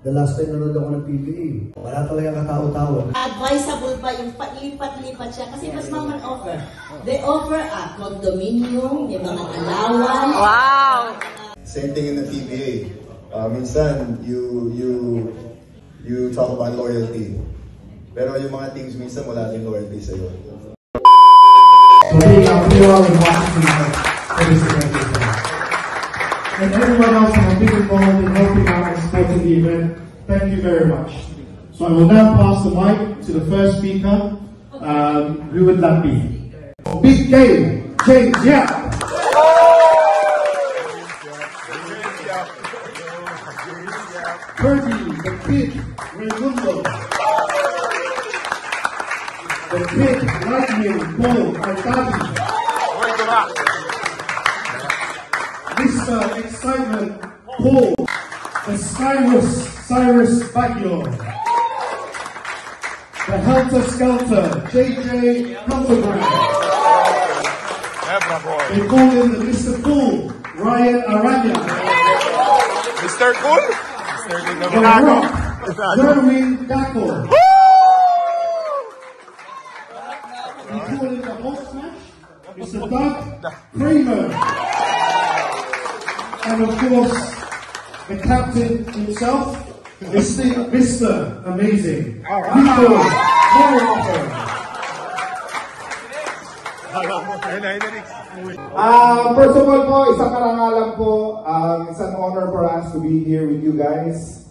The last time nanood ako ng PBA, wala talaga katao-tao. Advisable pa yung palipat-lipat siya kasi mas naman offer. They offer a condominium, yung mga alawan. Wow! Same thing in the PBA. Minsan, you talk about loyalty. Pero yung mga teams minsan wala din loyalty sa'yo. So being out here in Washington, and everyone else who has been involved in helping out and supporting the event, thank you very much. So I will now pass the mic to the first speaker. Who would that be? Big game, James Yap. Kirby, the Kid, Raimundo. The Kid, Lightning, Paul, Artadi. Mr. Excitement, Paul, the Cyrus Baggio, the Helter Skelter, JJ Hildebrand. They call him the Mr. Cool, Ryan Aranya. Mr. Cool? The Rock, Derwin Daco. We call him the Hulk Smash, Mr. Doug Kramer. And of course, the captain himself, Mr. Amazing, Nico Morocco. First of all po, isang karangalan po. It's an honor for us to be here with you guys.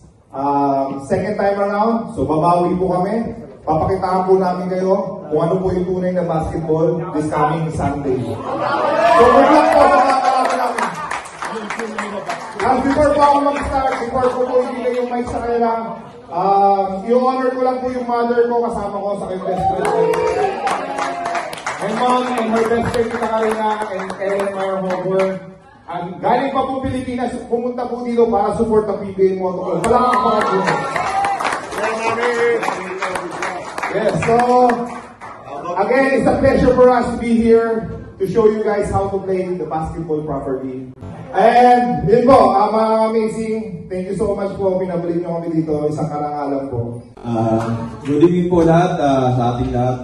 Second time around, so babawi po kami. Papakitaan po namin kayo kung ano po yung tunay na basketball this coming Sunday. So good luck po sa mga kalaban. Before po ako mag-start, before ko po ibigay yung mic sa kanila, i-honor ko lang po yung mother ko kasama ko sa kayong best friend. My mom and her best friend kita Karina and Ellen Meyer Hogwer. Galing pa po Pilipinas, pumunta po dito para support ang PBA Moto Club. Wala kang pakatulong. Yes, so, again, it's a pleasure for us to be here to show you guys how to play the basketball properly. And, yun po, mga amazing. Thank you so much po. Pinabalik nyo kami dito. Isang karangalan po. Good evening po lahat, sa ating lahat.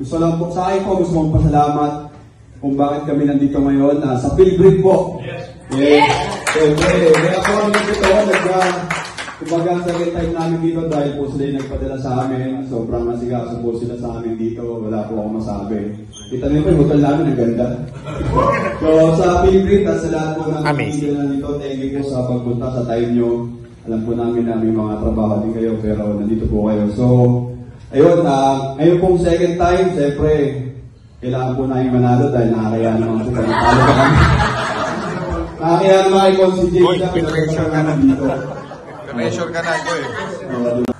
Gusto lang po, sa akin po, gusto mong pasalamat kung bakit kami nandito ngayon. Sa Pilgrim po. Yes. Siyempre, kaya po kami dito, kumbaga ang second time namin dito dahil po sila yung nagpadala sa amin. Sobrang masigaso po sila sa amin dito. Wala po akong masabi. Kita niyo po yung hotel namin, ang ganda. So sa Pilgrim at sa lahat po ng video na dito, thank you po sa pagpunta sa time nyo. Alam po namin na may mga trabaho din kayo pero nandito po kayo. So, ayun, ngayon pong second time, siyempre, kailangan po namin manalo dahil nakakaya naman po kami. Nakakaya naman kay Consi James na pinag-pressure ka na dito. Pressure ka na ito eh.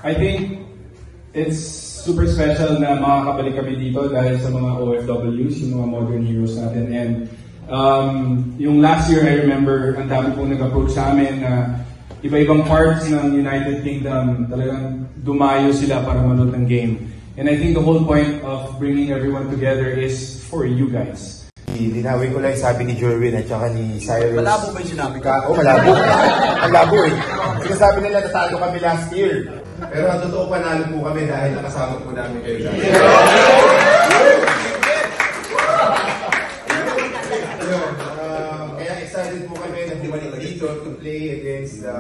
I think it's super special na makakabalik kami dito dahil sa mga OFWs, yung mga modern heroes natin. And yung last year, I remember, ang dami pong nag-approach sa amin na iba-ibang parts ng United Kingdom, talagang dumayo sila para manood ng game. And I think the whole point of bringing everyone together is for you guys. Linawin ko lang sabi ni Jorwin at saka ni Cyrus. Malabo ba yung sinabi ka? Oo, malabo. Malabo eh. Sinasabi nila natalo kami last year. Pero ang totoo panalo po kami dahil nakasama po namin kayo guys. Kaya excited po kami na dumalik dito to play against the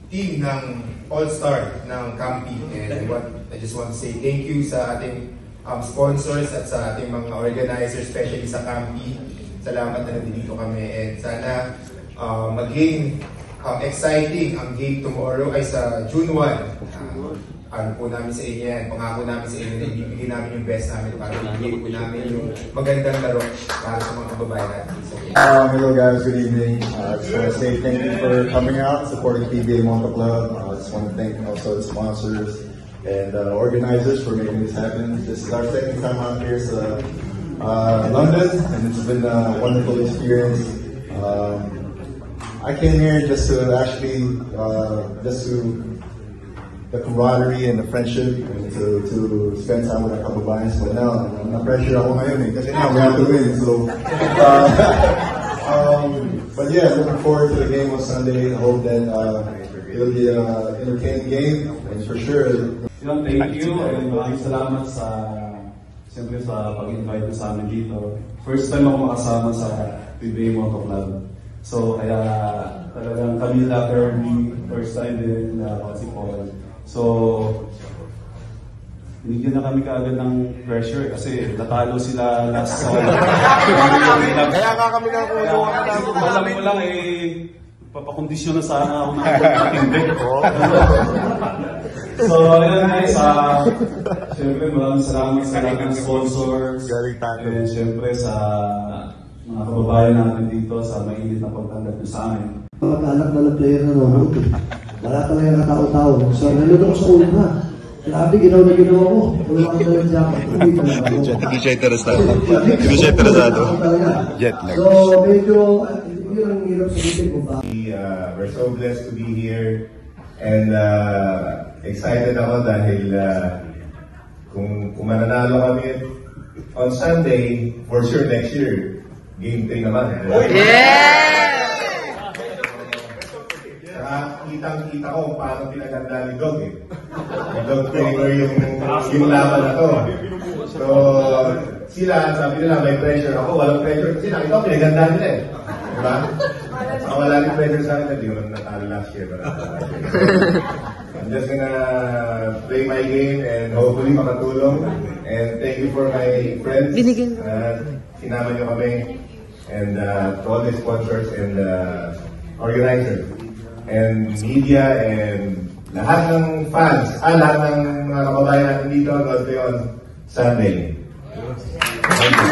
team ng All-Star ng Campi. And I just want to say thank you sa ating sponsors at sa ating mga organizers, especially sa Campi. Salamat na nandito kami and sana maging exciting ang game tomorrow ay sa June 1. Ano po namin sa inyo yan, pangako namin sa inyo na ibibigay namin yung best namin para ibigay po namin yung magandang laro para sa mga kababayan natin. Hello guys, good evening. I just want to say thank you for coming out, supporting PBA Moto Club. I just want to thank also the sponsors and organizers for making this happen. This is our second time out here in London, and it's been a wonderful experience. I came here just to actually, the camaraderie and the friendship, and to spend time with a couple of clients. But now, na-pressure ako ngayon eh, kasi now we have to win. So, but yeah, looking forward to the game on Sunday. I hope that it'll be an entertaining game, and for sure. Yun, thank you, and maraming salamat siyempre sa pag-invite mo sa amin dito. First time ako makasama sa PBA Moto Club. So, kaya talagang kami latter first time din na si Paul. So, binigyan na kami kaagad ng pressure kasi natalo sila last sa Kaya nga kami nakuha ka namin. Alam mo lang papakondisyon na sana ako ng hindi. So, ayun guys, siyempre maraming salamat sa lahat ng sponsors. And siyempre sa mga kababayan natin dito sa mainit na pagtanggap nyo sa amin. Mga anak na ng player na nanonood. Wala talaga katao-tao. So, nanonood ako sa una. Grabe, ginawa ko. Wala akong dalang jacket. Hindi siya interesado. Hindi siya interesado. Jet lag. So, medyo, hindi lang hirap sabihin ko ba. We're so blessed to be here. And excited ako dahil kung mananalo kami on Sunday, for sure next year, game 3 naman. Kitang-kita ko kung paano pinaganda ni Dog eh. Dog favor yung laban na to. So, sila, sabi nila may pressure ako, walang pressure kasi nakita ko pinaganda nila eh. Diba? Saka wala rin pressure sa akin, hindi ko natalo last year. I'm just gonna play my game and hopefully makatulong. And thank you for my friends. Sinama nyo kami. And to all the sponsors and organizers. And media and lahat ng fans, lahat ng mga kababayan natin dito, God bless on Sunday. Thank you.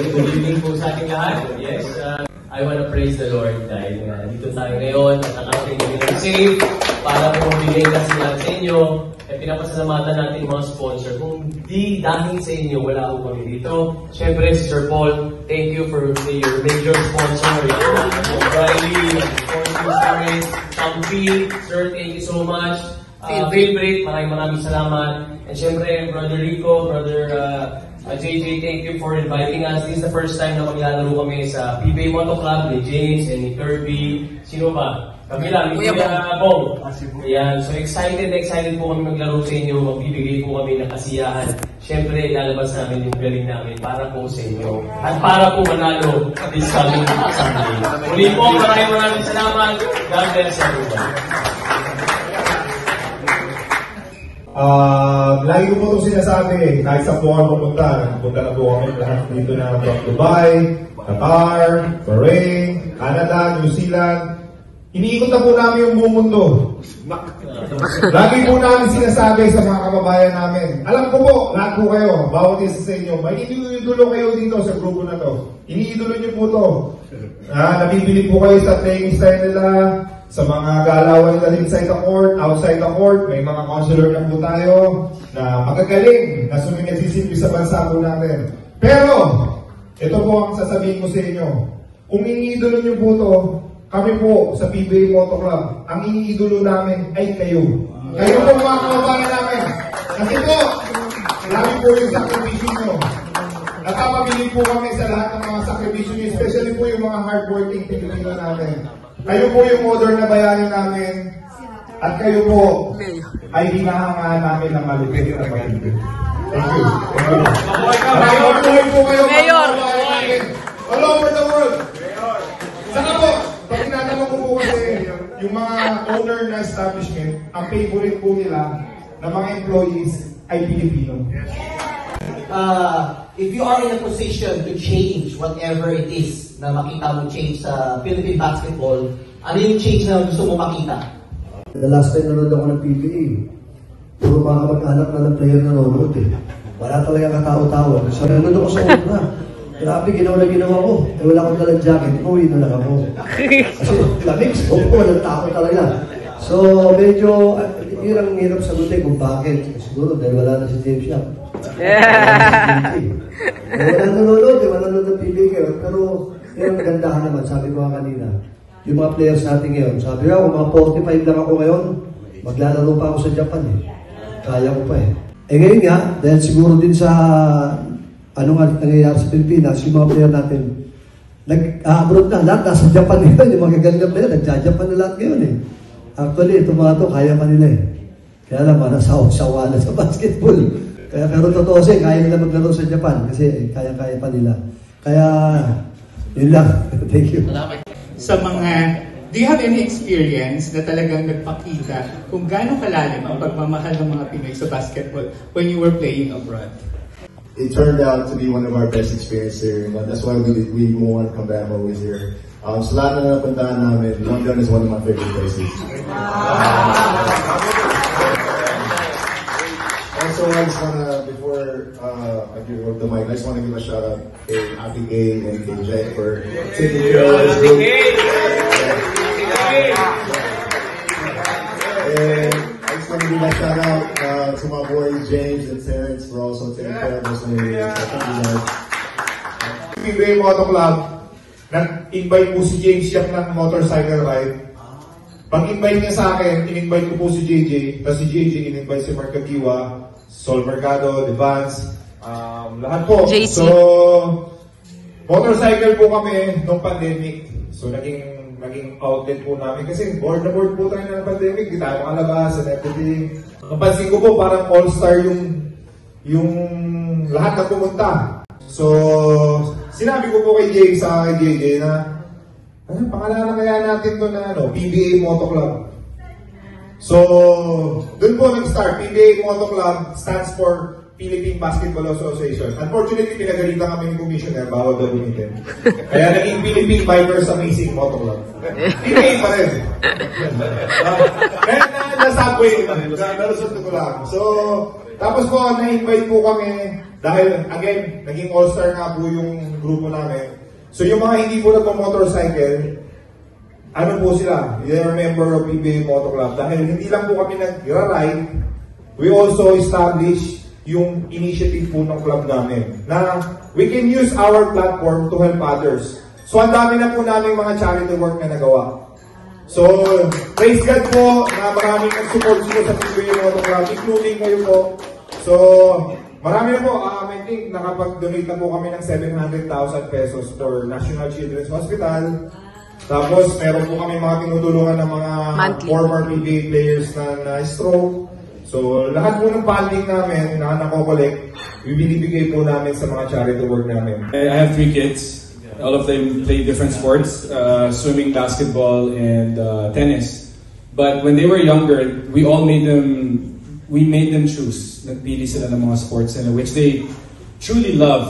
Good evening po sa ating lahat. Yes, I want to praise the Lord dahil dito tayo ngayon at nakarating kami ng safe para po mabigay kasiyahan sa inyo. Pinapasalamatan natin mga sponsor. Kung di dahil sa inyo, wala akong kami dito. Siyempre, Sir Paul, thank you for your major sponsor. Riley, Kampi, Sir, thank you so much. Favorite, maraming salamat. And siyempre, Brother Rico, Brother JJ, thank you for inviting us. This is the first time na maglalaro kami sa PBA Moto Club ni James and ni Kirby. Sino ba? Kami lang, ni Kuya Bong. Ayan, so excited po kami maglaro sa inyo. Magbibigay po kami ng kasiyahan. Siyempre, ilalabas namin yung galing namin para po sa inyo. At para po manalo this coming Sunday. Muli po, maraming salamat. God bless everyone. Lagi ko po itong sinasabi, kahit sa po kami pumunta na po kami lahat dito na from Dubai, Qatar, Bahrain, Canada, New Zealand. Iniikot na po namin yung buong mundo. Lagi po namin sinasabi sa mga kababayan namin. Alam ko po, lahat po kayo, bawat isa sa inyo, may iniidolo kayo dito sa grupo na to. Iniidolo niyo po to. Nabibili po kayo sa playing style nila, sa mga galawan nila inside the court, outside the court, may mga counselor na po tayo na magagaling, na sumisilbi sa bansa po natin. Pero, ito po ang sasabihin ko sa inyo. Kung iniidolo niyo po to, kami po sa PBA Moto Club, ang iniidolo namin ay kayo. Kayo po mga kababayan namin. Kasi po, lagi po yung sakripisyo nyo. Napapabili po kami sa lahat ng mga sakripisyo nyo, especially po yung mga hardworking Pilipino namin. Kayo po yung modern na bayani namin. At kayo po ay hinahangaan namin ng malupit at malupit. Thank you. Mayor po kayo mga kababayan namin. All over the world. Saka po, pag tinatanong ko po kasi yung mga owner na establishment, ang favorite po nila na mga employees ay Pilipino. If you are in a position to change whatever it is na makita mo change sa Philippine basketball, ano yung change na gusto mo makita? The last time nanonood ako ng PBA, puro mga kamag-anak na ng player na nanonood eh. Wala talaga katao-tao. So nanonood ako sa una. Grabe, ginawa ko. Wala akong dalang jacket. Uwi na lang ako. Kasi lamig, walang tao talaga. So medyo, yun ang hirap sagutin kung bakit. Siguro dahil wala na si James Yap. Wala nanonood ng PBA. Pero yun ang gandahan naman, sabi ko kanina. Yung mga players natin ngayon, sabi ko, kung mga 45 lang ako ngayon, maglalaro pa ako sa Japan eh. Kaya ko pa eh. Ngayon nga, dahil siguro din sa ano nga nangyayari sa Pilipinas, yung mga player natin, Nag-abroad na, lahat nasa Japan ngayon, yung mga gagaling na player, nagja-Japan na lahat ngayon eh. Actually, ito mga to, kaya pa nila eh. Kaya naman, nasawa na sa basketball. Pero totoo siya, kaya nila maglaro sa Japan kasi kaya-kaya pa nila. Kaya, yun lang. Thank you. Sa mga, do you have any experience na talagang nagpakita kung gaano kalalim ang pagmamahal ng mga Pinoy sa basketball when you were playing abroad? It turned out to be one of our best experiences here. That's why we want to come back always here. Sa lahat na napuntahan namin, London is one of my favorite places. Also, I just want to, before I give up the mic, I just want to give a shout out to Ate Gay and to Jack for taking care of this group. And I just want to give a shout out to my boys James and Terrence for also taking care of us. Thank you guys. PBA Moto Club, nag-invite po si James Yap ng motorcycle ride. Pag-invite niya sa akin, in-invite ko po si JJ, tapos si JJ in-invite si Mark Akiwa, Sol Mercado, Devance, lahat po. JC. So, motorcycle po kami nung pandemic. So, naging outlet po namin kasi board na board po tayo ng pandemic. Di tayo makalabas and everything. Napansin ko po parang all-star yung lahat na pumunta. So, sinabi ko po kay JJ na pangalanan kaya natin to na PBA Moto Club. So, dun po nag-start. PBA Moto Club stands for Philippine Basketball Association. Unfortunately, pinagalitan kami ng commissioner, bawal daw gunitin. Kaya naging Philippine Bikers Amazing Moto Club. PBA pa rin. Kaya na-subway, nalusot ko lang. So, tapos po, na-invite po kami dahil, again, naging all-star nga po yung grupo namin. So yung mga hindi po nagpa-motorcycle, ano po sila? They are member of PBA Moto Club. Dahil hindi lang po kami nag-ride, we also establish yung initiative po ng club namin na we can use our platform to help others. So ang dami na po namin mga charity work na nagawa. So, praise God po na maraming nag-support sa PBA Moto Club, including kayo po. So, marami na po, I think nakapag-donate na po kami ng 700,000 pesos for National Children's Hospital. Tapos meron po kami mga tinutulungan ng mga former PBA players na stroke. So lahat po ng funding namin na nakokolekt, ibinibigay po namin sa mga charity work namin. I have 3 kids. All of them play different sports, swimming, basketball, and tennis. But when they were younger, we made them choose. Nagpili sila ng mga sports which they truly love.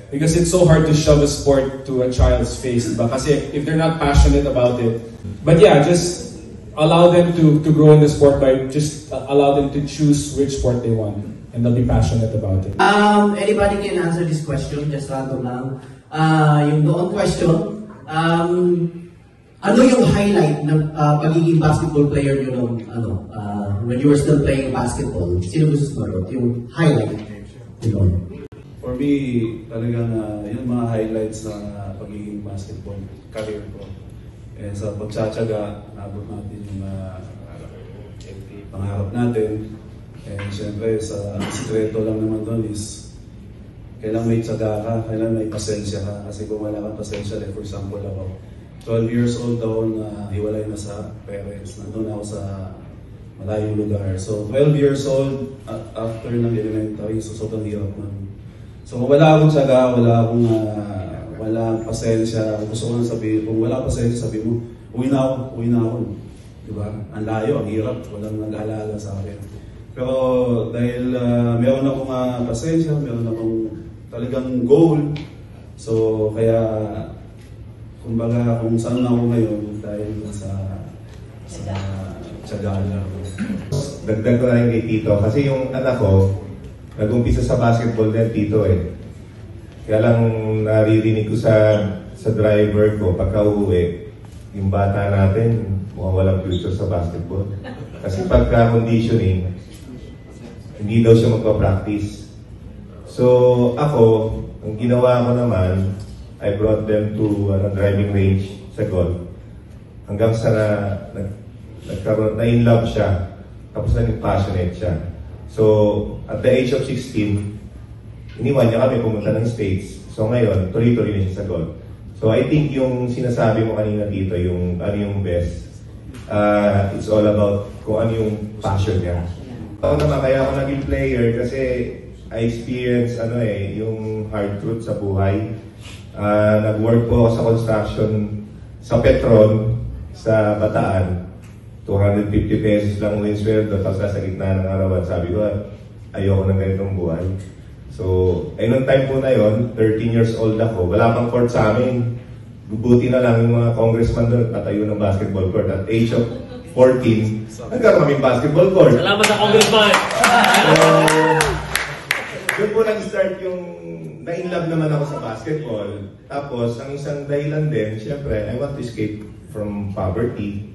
Because it's so hard to shove a sport to a child's face. Diba? Kasi if they're not passionate about it. But yeah, just allow them to grow in the sport by just allow them to choose which sport they want. And they'll be passionate about it. Anybody can answer this question, just random lang. Yung noon question, ano yung highlight ng pagiging basketball player nyo nung when you were still playing basketball? Sino gusto sumagot? Yung highlight? For me, talagang yung mga highlights ng pagiging basketball career ko. Sa pagtsatsaga, nabot natin yung pangarap natin. Siyempre, sa sikreto lang naman doon is kailangan may tsaga ka, kailangan may pasensya ka. Kasi kung wala kang pasensya, like for example ako, 12 years old ako na hiwalay na sa parents. Nandun ako sa malayong lugar. So 12 years old, after ng elementary, so sobrang hirap na. So kung wala akong tsaga, wala pasensya, gusto ko nang sabihin, kung wala pasensya, sabi mo, uwi na ako. Diba? Ang layo, ang hirap, walang nag-alala sa akin. Pero dahil meron akong pasensya, meron akong talagang goal, so kaya kumbaga kung saan ako ngayon dahil sa tsaga lang. Dagdag ko na yung kay Tito, kasi yung anak ko, nag-umpisa sa basketball din, Tito eh. Kaya lang naririnig ko sa driver ko, pagka uuwi, yung bata natin, mukhang walang future sa basketball. Kasi pagka conditioning, hindi daw siya magpa-practice. So ako, ang ginawa ko naman, I brought them to driving range sa golf. Hanggang sa na-in love siya, tapos naging passionate siya. So, at the age of 16, iniwan niya kami pumunta ng States. So ngayon, tuloy-tuloy na siya sa golf. So I think yung sinasabi mo kanina dito, yung ano yung best, it's all about kung ano yung passion niya. Ako naman, kaya ako naging player kasi I experience yung hard truth sa buhay. Nag-work po ako sa construction sa Petron, sa Bataan. 250 pesos lang yung sweldo, tapos nasa gitna ng arawan. Sabi ko, ayoko ng ganitong buhay. So, nung time po na yon, 13 years old ako, wala pang court sa amin. Buti na lang yung mga congressman doon, patayo ng basketball court. At age of 14, nagkaroon kaming basketball court. Salamat sa congressman! Doon po nag-start yung na-inlove naman ako sa basketball. Tapos, ang isang dahilan din, syempre, I want to escape from poverty.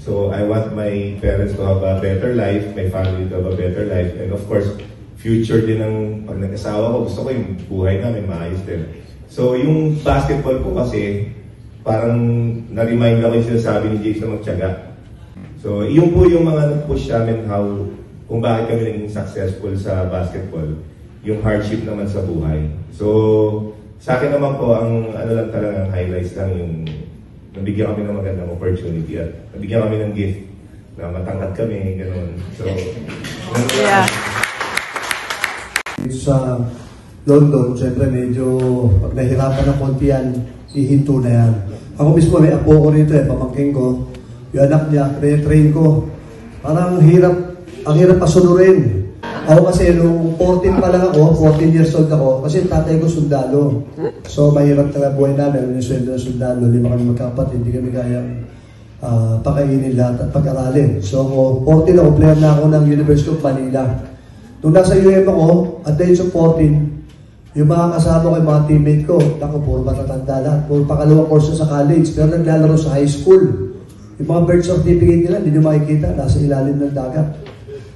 So, I want my parents to have a better life, my family to have a better life, and of course, future din ng pag nag-asawa ko, gusto ko yung buhay namin maayos din. So, yung basketball ko kasi, parang na-remind ako yung sinasabi ni James na magtiyaga. So, yun po yung mga nag-push namin kung bakit kami naging successful sa basketball. Yung hardship naman sa buhay. So, sa akin naman po, ang ano lang talagang highlights lang yung nabigyan kami ng magandang opportunity at nabigyan kami ng gift na matangkad kami, gano'n. So, yeah. Sa London, siyempre medyo pag nahirapan ng konti yan, ihinto na yan. Ako mismo, may apo ko rito pamangking ko. Yung anak niya, train ko. Parang ang hirap pasunurin. Ako kasi, nung 14 pa lang ako, 14 years old ako, kasi tatay ko sundalo. So, mahirap talaga buhay namin. Yung sweldo ng sundalo, 5 kami magkapatid, hindi kami kayang pakainin lahat at pag-aralin. So, 14 ako, player na ako ng University of Manila. Nung nasa UM ako, at the age of 14, yung mga kasama ko, yung mga teammate ko, ako, puro matatanda lahat. Puro pakalawang course sa college, pero naglalaro sa high school. Yung mga birth certificate nila, hindi nyo makikita, nasa ilalim ng dagat.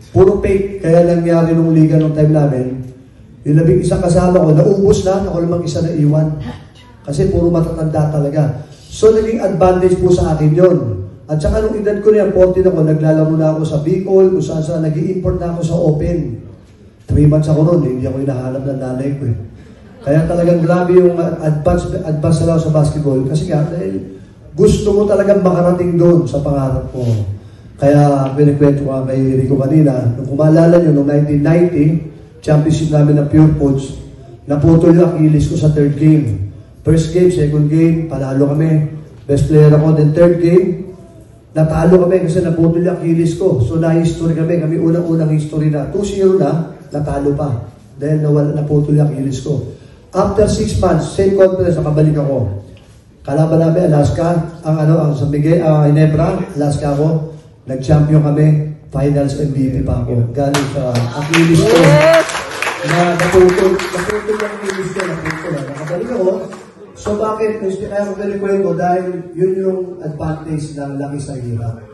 Puro fake, kaya nangyari nung liga nung time namin, yung 11 kasama ko, naubos na, ako lamang isa na iwan. Kasi puro matatanda talaga. So, naging advantage po sa akin yun. At saka nung edad ko na yan, 14 ako, naglalaro na ako sa Bicol, kung saan nag-i-import na ako sa Open. 3 months ako noon, hindi ako hinahanap ng nanay ko . Kaya talagang grabe yung advance na ako sa basketball. Kasi nga, dahil gusto mo talagang makarating doon sa pangarap ko. Kaya pinikwento ko kay Rico kanina, nung kumalala nyo, noong 1990, championship namin ng Pure Foods, naputol yung Achilles ko sa 3rd game. First game, 2nd game, panalo kami. Best player ako. Then 3rd game, natalo kami kasi naputol yung Achilles ko. So na-history kami unang-unang history na. 2-0 na, natalo pa. Dahil naputol yung Achilles ko. After 6 months, same conference, nakabalik ako. Kalaban namin, Alaska, ang San Miguel, Ginebra, Alaska ako. Nag-champion kami, finals MVP pa ako. Galing sa Achilles ko. Naputol yung Achilles ko, nakabalik ako. So bakit? Kaya ko pinikuhin ko dahil yun yung advantage ng laki sa hirap.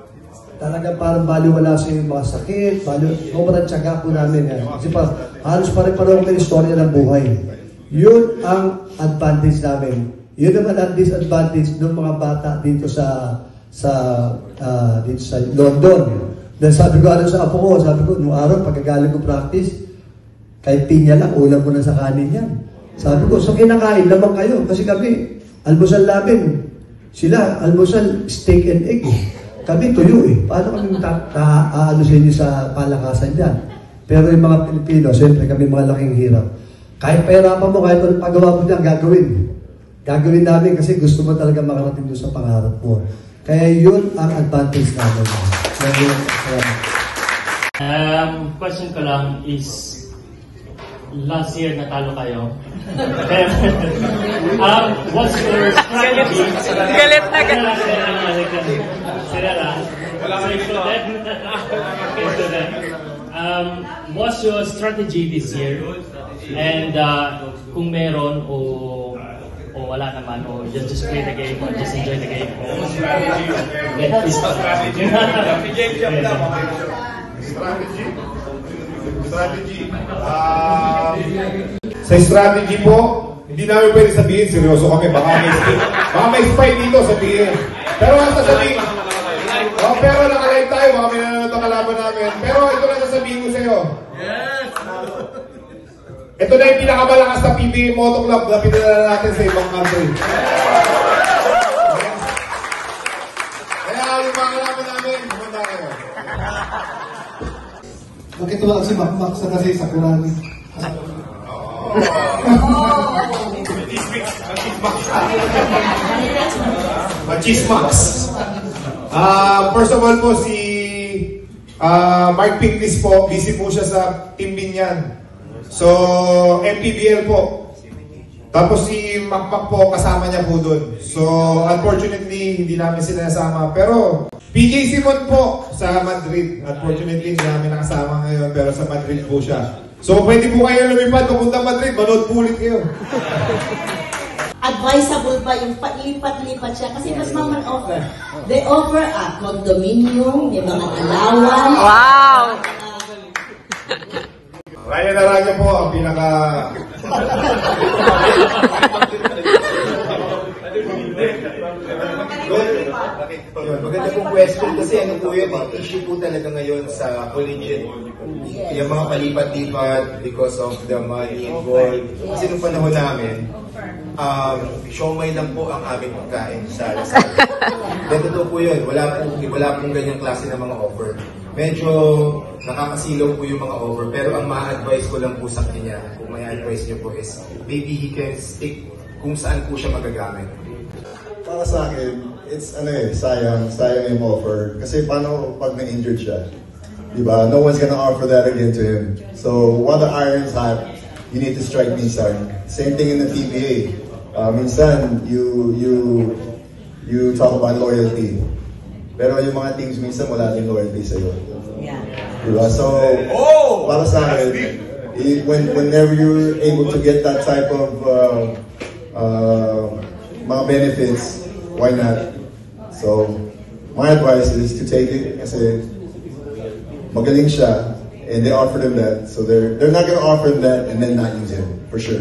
Talagang parang baliwala sa yung mga sakit, sobrang tiyaga po namin yan. Kasi halos pare-pareho ng istorya ng buhay. Yun ang advantage namin. Yun naman ang disadvantage ng mga bata dito sa London. Dahil sabi ko sa apo ko, nung araw, pagkagaling ko practice, kahit pinya lang, ulam ko na sa kanin yan. Sabi ko, so kinakain naman kayo. Kasi kami, almusal namin, sila, almusal, steak and egg. Kami tuyo Paano kami ano sa inyo sa palakasan dyan? Pero yung mga Pilipino, siyempre kami mga laking hirap. Kahit pahirapan mo, kahit anong pagawa mo dyan, gagawin. Gagawin namin kasi gusto mo talaga makarating doon sa pangarap mo. Kaya yun ang advantage namin. Question ko lang is, last year natalo kayo. What's your strategy? Galit na galit. What's your strategy this year? And kung meron o wala naman, o just play the game, or just enjoy the game. Strategy. Sa strategy po, hindi namin pwede sabihin, seryoso kami, baka may spy dito sabihin. Pero ang sasabihin, pero nakalive tayo, baka may nanonood ang kalaban namin. Pero ito na sasabihin ko sa'yo. Yes! Ito na yung pinakamalakas na PBA Moto Club na pinadala natin sa ibang country. Nakitulaan si Makmak sa kasi sa Quran. Machismax. First of all po, si Mark Pinklis po, busy po siya sa Team Binyan. So, MPBL po. Tapos si Makmak po, kasama niya po doon. So, unfortunately, hindi namin sila nasama. Pero, PJ Simon po sa Madrid. Unfortunately, hindi namin nakasama ngayon, pero sa Madrid po siya. So, pwede po kayo lumipad papunta Madrid, manood po ulit kayo. Advisable ba yung palipat-lipat siya? Kasi mas maman offer. They offer a condominium, yung mga alawan. Wow! Ryan Araya po ang pinaka... Maganda pong question kasi ano po yun, issue po talaga ngayon sa collegiate. Yung mga palipat-lipat because of the money involved. Kasi nung panahon namin, siomay lang po ang aming pagkain sa Lasal. Ganito po yun, wala pong ganyang klase ng mga offer. Medyo nakakasilaw po yung mga offer, pero ang ma-advise ko lang po sa kanya, kung may advice niyo po is, maybe he can stick kung saan po siya magagamit. Para sa akin, it's sayang yung offer. Kasi paano pag na-injured siya? Diba? No one's gonna offer that again to him. So, while the iron's hot, you need to strike minsan. Same thing in the PBA. Minsan, you talk about loyalty. Pero yung mga teams minsan wala din loyalty sa'yo. Yeah. Diba? So, para sa akin, whenever you're able to get that type of mga benefits, why not? So, my advice is to take it kasi magaling siya and they offered him that. So they're not gonna offer him that and then not use him, for sure.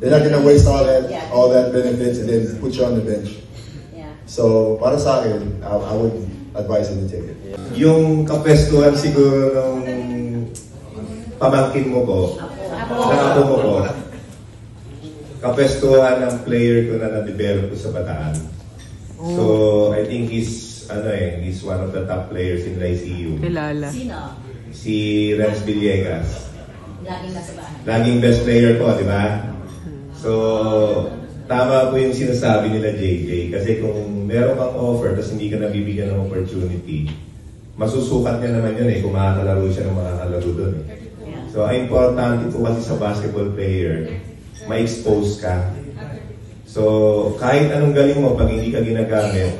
They're not gonna waste all that benefits and then put you on the bench. So, para sa akin, I would advise him to take it. Yung kapestuhan siguro ng pamangkin mo ko, sa apo mo ko, kapestuhan ng player ko na na-develop ko sa Bataan. So, I think he's one of the top players in ICU. Kilala. Sino? Si Renz Villegas. Laging nasa bahay. Laging best player ko, di ba? So, tama po yung sinasabi nila JJ. Kasi kung meron kang offer tapos hindi ka nabibigyan ng opportunity, masusukat niya naman yun kung makakalaro siya ng makakalaro doon. So, ang importante po kasi sa basketball player, ma-expose ka. So, kahit anong galing mo, pag hindi ka ginagamit,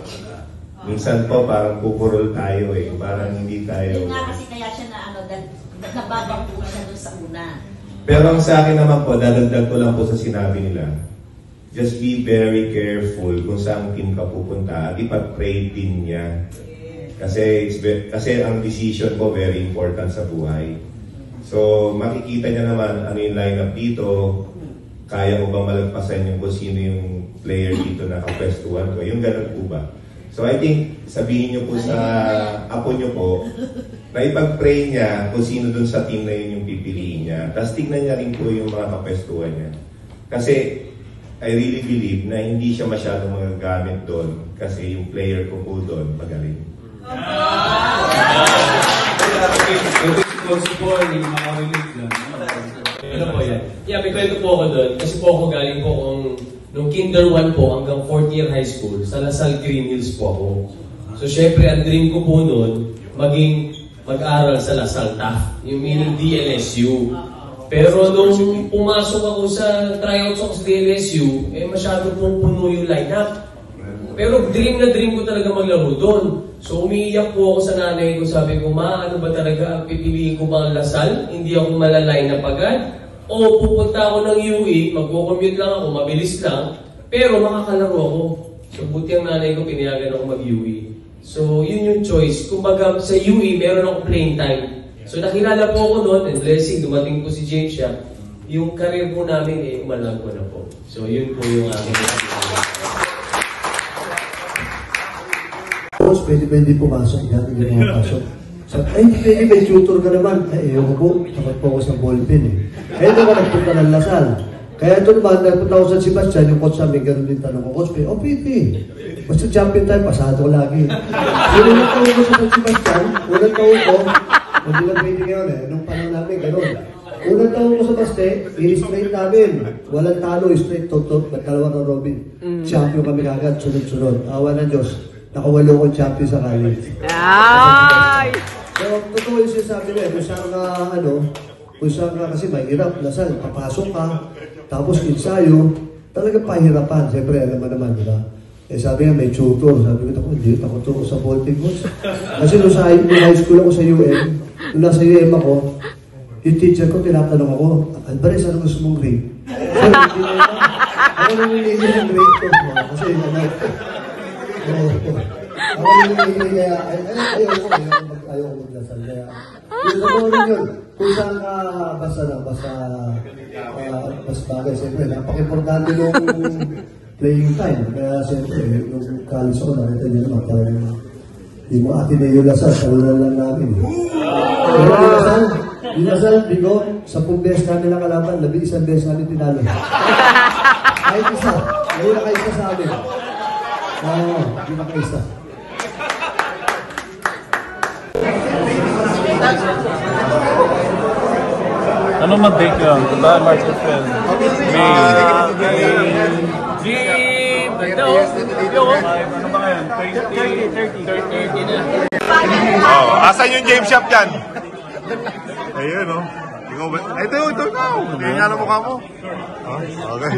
minsan po parang pupurol tayo parang hindi tayo. Yun nga kasi kaya siya nababang po siya doon sa una. Pero ang sa akin naman po, dadagdag ko lang po sa sinabi nila, just be very careful kung saan team ka pupunta at ipag-pray din niya. Kasi ang decision ko very important sa buhay. So, makikita niya naman ano yung lineup dito, kaya mo ba malagpasan yung kung sino yung player dito na kapwestuhan ko, yung ganun po ba? So, I think, sabihin niyo po sa apo niyo po, na ipag-pray niya kung sino dun sa team na yun yung pipiliin niya. Tapos tignan niya rin po yung mga kapwestuhan niya. Kasi, I really believe na hindi siya masyadong magagamit doon kasi yung player ko po doon magaling. Ano po yan? Yeah, may kwento po ako doon. Kasi po ako galing po nung Kinder 1 po hanggang 4th year high school, sa Lasal Green Hills po ako. So syempre, ang dream ko po noon, mag-aral sa Lasal TAF, yung meaning DLSU. Pero nung pumasok ako sa tryouts ako sa DLSU, masyado pong puno yung lineup. Pero dream na dream ko talaga maglaro doon. So umiiyak po ako sa nanay ko, sabi ko, ma, ano ba talaga, pipiliin ko ba ang Lasal? Hindi ako malaline na agad? O pupunta ako ng UE, magko-commute lang ako, mabilis lang, pero makakalaro ako. So buti ang nanay ko, pinayagan ako mag-UE. So yun yung choice. Kumbaga sa UE, meron ako playing time. So nakilala po ako noon, and blessing, dumating po si James siya. Yung career po namin, umalag ko na po. So yun po yung aking Coach, pwede pumasok yan, hindi pumapasok. Ay, hindi may tutor ka naman. Ay, ewan ko po, dapat po ako sa ballpen Eh, ito ka nagpunta ng Lasal. Kaya ito naman, nagpunta ako sa Sebastian, yung coach namin, ganun din tanong ko, Coach, pwede. Basta champion tayo, pasado lagi. Unang taon ko sa Sebastian, unang taon ko, hindi lang pwede ngayon nung panahon i-straight namin. Walang talo, straight, tot, dalawa ng Robin. Champion kami agad, sunod-sunod. Awa ng Diyos, nakawalo kong champion sa college. Ay! So, totoo yung sinasabi niya, kung saan ka kasi mahirap, Lasal, papasok ka, tapos ensayo, talagang pahirapan. Siyempre, alam mo naman, di ba? Eh sabi nga, may tutor. Sabi ko, hindi, takot sa Baltic Woods. Kasi nung sa high school ako sa UM, nung nasa UM ako, yung teacher ko, tinatanong ako, Alvarez, ano gusto mong grade? Ako nung hindi yung grade ko. Kasi ako nung hindi kaya, ayaw ko maglasal. Kaya, yung totoo rin yun, kung saan ka basta bagay, siyempre, napaka-importante nung playing time. Kaya siyempre, yung college ko, nakita niyo naman, parang hindi mo atin na yung lasal, salunan lang namin. Pero yung lasal, bigo, 10 beses namin nakalaban, 11 beses namin tinalo. Kahit isa, hindi na kayo isa sa amin. Oo, hindi na kayo isa. Ano mag-date yun? Diba, March 12? May... Ano ba ngayon? 30 na. Oh, asan yung game shop dyan? Ayun, no? Ito. Tingnan nga na mukha mo. Okay.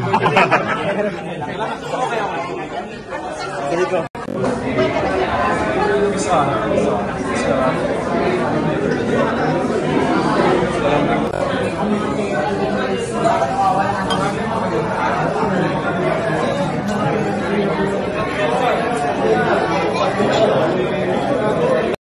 Isa.